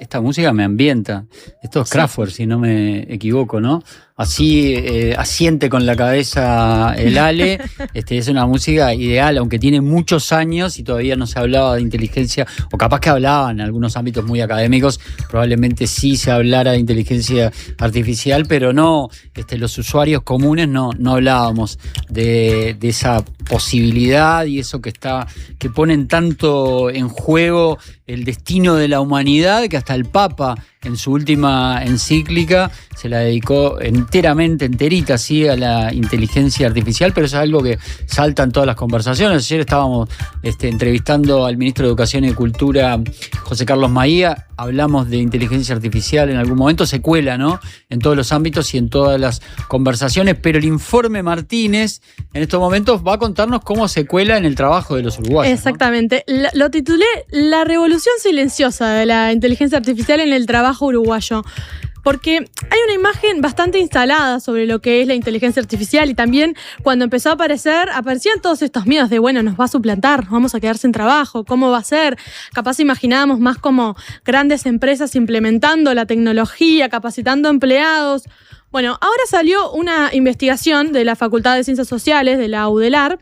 Esta música me ambienta. Esto es Kraftwerk, si no me equivoco, ¿no? Así asiente con la cabeza el Ale. Es una música ideal, aunque tiene muchos años y todavía no se hablaba de inteligencia, o capaz que hablaba en algunos ámbitos muy académicos, probablemente sí se hablara de inteligencia artificial, pero no, los usuarios comunes no hablábamos de esa posibilidad y eso que ponen tanto en juego el destino de la humanidad, que hasta el Papa en su última encíclica se la dedicó enterita, sí, a la inteligencia artificial, pero eso es algo que salta en todas las conversaciones. Ayer estábamos entrevistando al ministro de Educación y Cultura, José Carlos Maía. Hablamos de inteligencia artificial en algún momento, se cuela, ¿no?, en todos los ámbitos y en todas las conversaciones, pero el informe Martínez en estos momentos va a contarnos cómo se cuela en el trabajo de los uruguayos. Exactamente. ¿No? Lo titulé La revolución silenciosa de la inteligencia artificial en el trabajo uruguayo. Porque hay una imagen bastante instalada sobre lo que es la inteligencia artificial y también cuando empezó a aparecían todos estos miedos de, bueno, nos va a suplantar, nos vamos a quedar sin trabajo, ¿cómo va a ser? Capaz imaginábamos más como grandes empresas implementando la tecnología, capacitando empleados. Bueno, ahora salió una investigación de la Facultad de Ciencias Sociales, de la UDELAR,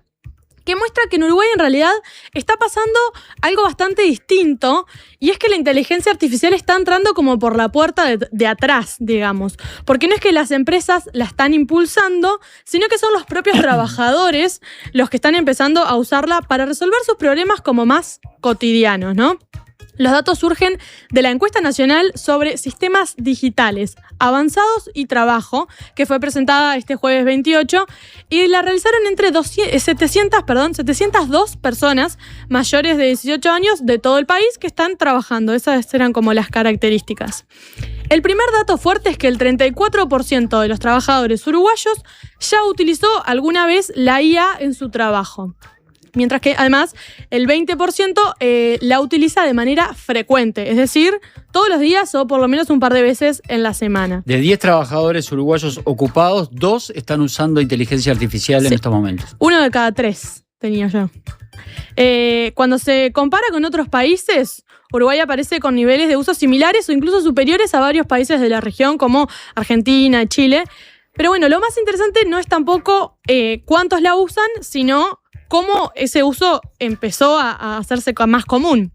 que muestra que en Uruguay en realidad está pasando algo bastante distinto, y es que la inteligencia artificial está entrando como por la puerta de atrás, digamos. Porque no es que las empresas la están impulsando, sino que son los propios trabajadores los que están empezando a usarla para resolver sus problemas como más cotidianos, ¿no? Los datos surgen de la encuesta nacional sobre sistemas digitales avanzados y trabajo, que fue presentada este jueves 28, y la realizaron entre 702 personas mayores de 18 años de todo el país que están trabajando. Esas eran como las características. El primer dato fuerte es que el 34% de los trabajadores uruguayos ya utilizó alguna vez la IA en su trabajo. Mientras que, además, el 20% la utiliza de manera frecuente, es decir, todos los días o por lo menos un par de veces en la semana. De 10 trabajadores uruguayos ocupados, 2 están usando inteligencia artificial en estos momentos. 1 de cada 3 tenía yo. Cuando se compara con otros países, Uruguay aparece con niveles de uso similares o incluso superiores a varios países de la región como Argentina y Chile. Pero bueno, lo más interesante no es tampoco cuántos la usan, sino cómo ese uso empezó a hacerse más común.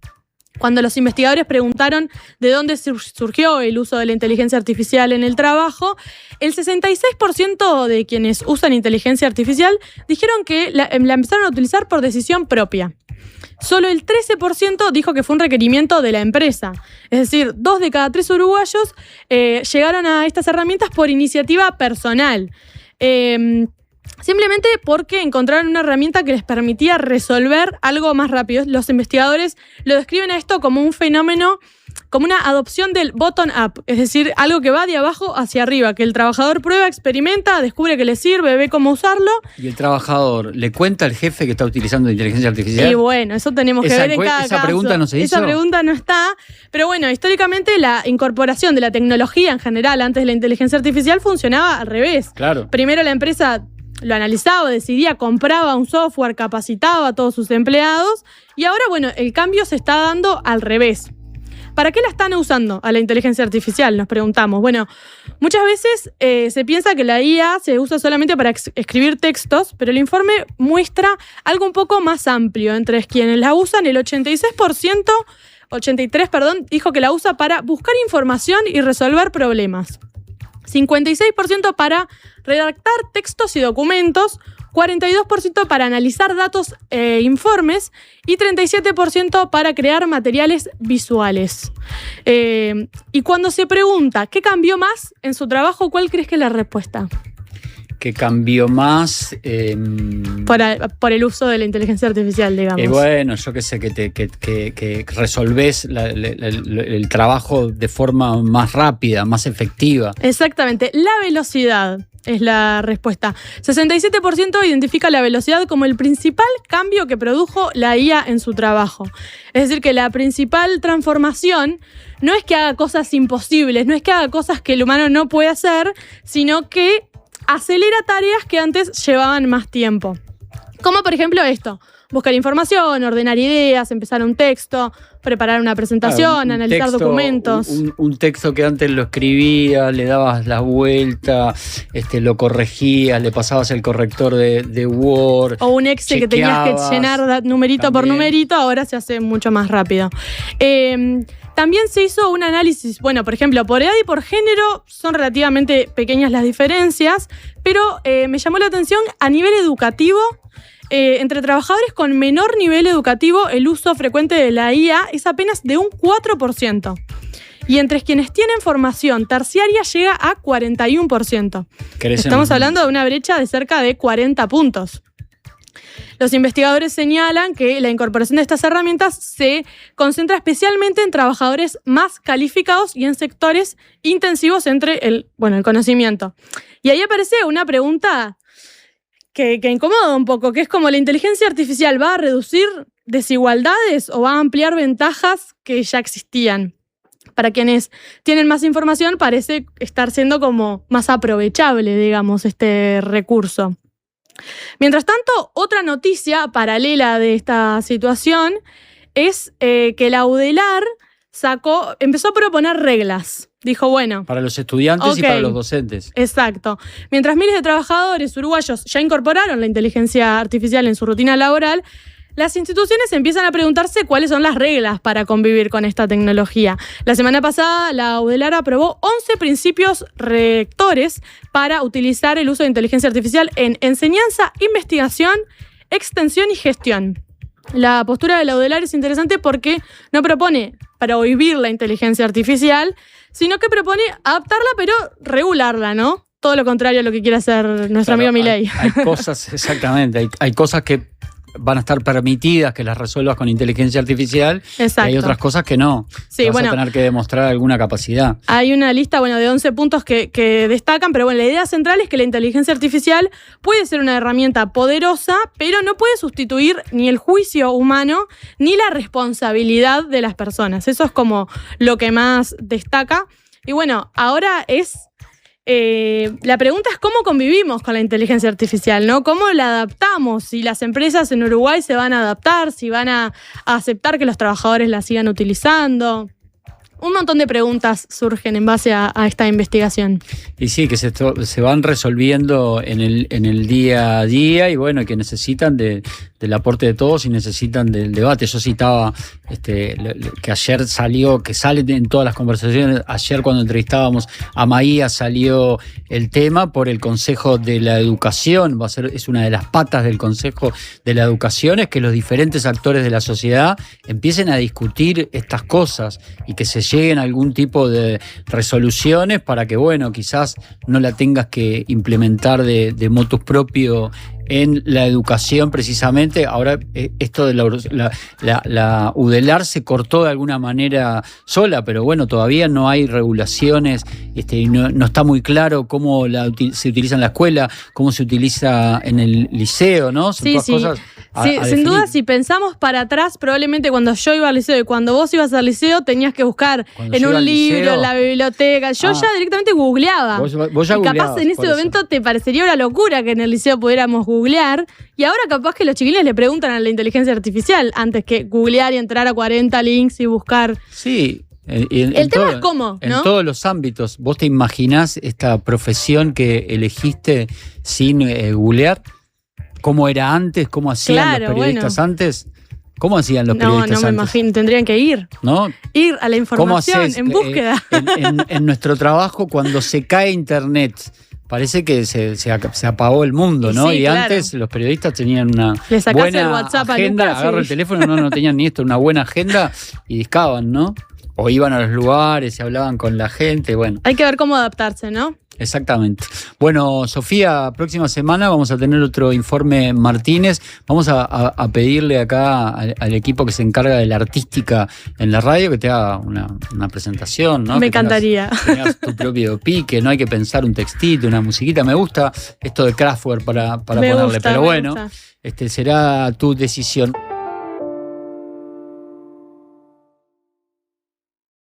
Cuando los investigadores preguntaron de dónde surgió el uso de la inteligencia artificial en el trabajo, el 66% de quienes usan inteligencia artificial dijeron que la empezaron a utilizar por decisión propia. Solo el 13% dijo que fue un requerimiento de la empresa. Es decir, 2 de cada 3 uruguayos llegaron a estas herramientas por iniciativa personal. Simplemente porque encontraron una herramienta que les permitía resolver algo más rápido. Los investigadores lo describen a esto como un fenómeno, como una adopción del bottom-up, es decir, algo que va de abajo hacia arriba, que el trabajador prueba, experimenta, descubre que le sirve, ve cómo usarlo. ¿Y el trabajador le cuenta al jefe que está utilizando inteligencia artificial? Y bueno, eso tenemos que ver en cada caso. ¿Esa pregunta no se hizo? Esa pregunta no está, pero bueno, históricamente la incorporación de la tecnología en general antes de la inteligencia artificial funcionaba al revés. Claro. Primero la empresa lo analizaba, decidía, compraba un software, capacitaba a todos sus empleados, y ahora, bueno, el cambio se está dando al revés. ¿Para qué la están usando a la inteligencia artificial? Nos preguntamos. Bueno, muchas veces se piensa que la IA se usa solamente para escribir textos, pero el informe muestra algo un poco más amplio. Entre quienes la usan, el 83%, dijo que la usa para buscar información y resolver problemas. 56% para redactar textos y documentos, 42% para analizar datos e informes y 37% para crear materiales visuales. Y cuando se pregunta ¿qué cambió más en su trabajo? ¿Cuál crees que es la respuesta? Que cambió más por el uso de la inteligencia artificial, digamos. Bueno, yo qué sé, que resolvés el trabajo de forma más rápida, más efectiva. Exactamente, la velocidad es la respuesta. 67% identifica la velocidad como el principal cambio que produjo la IA en su trabajo. Es decir, que la principal transformación no es que haga cosas imposibles, no es que haga cosas que el humano no puede hacer, sino que acelera tareas que antes llevaban más tiempo. Como por ejemplo esto, buscar información, ordenar ideas, empezar un texto, preparar una presentación, analizar documentos. Un texto que antes lo escribías, le dabas la vuelta, lo corregías, le pasabas el corrector de Word. O un Excel que tenías que llenar numerito por numerito, ahora se hace mucho más rápido. También se hizo un análisis, bueno, por ejemplo, por edad y por género son relativamente pequeñas las diferencias, pero me llamó la atención a nivel educativo. Entre trabajadores con menor nivel educativo, el uso frecuente de la IA es apenas de un 4%. Y entre quienes tienen formación terciaria llega a 41%. Estamos hablando de una brecha de cerca de 40 puntos. Los investigadores señalan que la incorporación de estas herramientas se concentra especialmente en trabajadores más calificados y en sectores intensivos entre el conocimiento. Y ahí aparece una pregunta que incomoda un poco, que es como: ¿la inteligencia artificial va a reducir desigualdades o va a ampliar ventajas que ya existían? Para quienes tienen más información parece estar siendo como más aprovechable, digamos, este recurso. Mientras tanto, otra noticia paralela de esta situación es que la UDELAR empezó a proponer reglas. Dijo, bueno, para los estudiantes y para los docentes. Exacto. Mientras miles de trabajadores uruguayos ya incorporaron la inteligencia artificial en su rutina laboral, las instituciones empiezan a preguntarse cuáles son las reglas para convivir con esta tecnología. La semana pasada, la UDELAR aprobó 11 principios rectores para utilizar el uso de inteligencia artificial en enseñanza, investigación, extensión y gestión. La postura de la UDELAR es interesante porque no propone prohibir la inteligencia artificial, sino que propone adaptarla, pero regularla, ¿no? Todo lo contrario a lo que quiere hacer nuestro amigo Milei. Hay cosas, exactamente, hay cosas que van a estar permitidas que las resuelvas con inteligencia artificial. Exacto. Y hay otras cosas que no. Sí, vas a tener que demostrar alguna capacidad. Hay una lista de 11 puntos que destacan, pero la idea central es que la inteligencia artificial puede ser una herramienta poderosa, pero no puede sustituir ni el juicio humano ni la responsabilidad de las personas. Eso es como lo que más destaca. Y ahora la pregunta es cómo convivimos con la inteligencia artificial, ¿no? ¿Cómo la adaptamos? Si las empresas en Uruguay se van a adaptar, si van a aceptar que los trabajadores la sigan utilizando. Un montón de preguntas surgen en base a esta investigación. Y sí, que se van resolviendo en el día a día y que necesitan del aporte de todos y necesitan del debate. Yo citaba que ayer que sale en todas las conversaciones, ayer cuando entrevistábamos a Maía salió el tema por el Consejo de la Educación, es una de las patas del Consejo de la Educación, es que los diferentes actores de la sociedad empiecen a discutir estas cosas y que se lleguen a algún tipo de resoluciones para que, quizás no la tengas que implementar de motus propio en la educación precisamente. Ahora esto de la UDELAR se cortó de alguna manera sola, pero todavía no hay regulaciones, no está muy claro cómo se utiliza en la escuela, cómo se utiliza en el liceo, ¿no? Son todas cosas sin duda, si pensamos para atrás, probablemente cuando yo iba al liceo y cuando vos ibas al liceo tenías que buscar en un libro, en la biblioteca. Yo ya directamente googleaba. Vos ya y capaz en ese momento te parecería una locura que en el liceo pudiéramos googlear, y ahora capaz que los chiquilines le preguntan a la inteligencia artificial antes que googlear y entrar a 40 links y buscar. Sí. El tema es cómo, ¿no? En todos los ámbitos. ¿Vos te imaginás esta profesión que elegiste sin googlear? ¿Cómo era antes? ¿Cómo hacían los periodistas antes? ¿Cómo hacían los periodistas antes? No me imagino, tendrían que ir. ¿No? Ir a la información en búsqueda. En nuestro trabajo, cuando se cae internet, parece que se apagó el mundo, ¿no? Sí, y claro. Antes los periodistas tenían una buena el WhatsApp agenda, a Lucas, agarra el teléfono, no tenían ni esto, una buena agenda y discaban, ¿no? O iban a los lugares y hablaban con la gente, Hay que ver cómo adaptarse, ¿no? Exactamente. Bueno, Sofía, próxima semana vamos a tener otro informe Martínez. Vamos a pedirle acá al equipo que se encarga de la artística en la radio que te haga una presentación, ¿no? Me encantaría. Tengas tu propio pique, no hay que pensar un textito, una musiquita. Me gusta esto de Kraftwerk para ponerle, pero será tu decisión.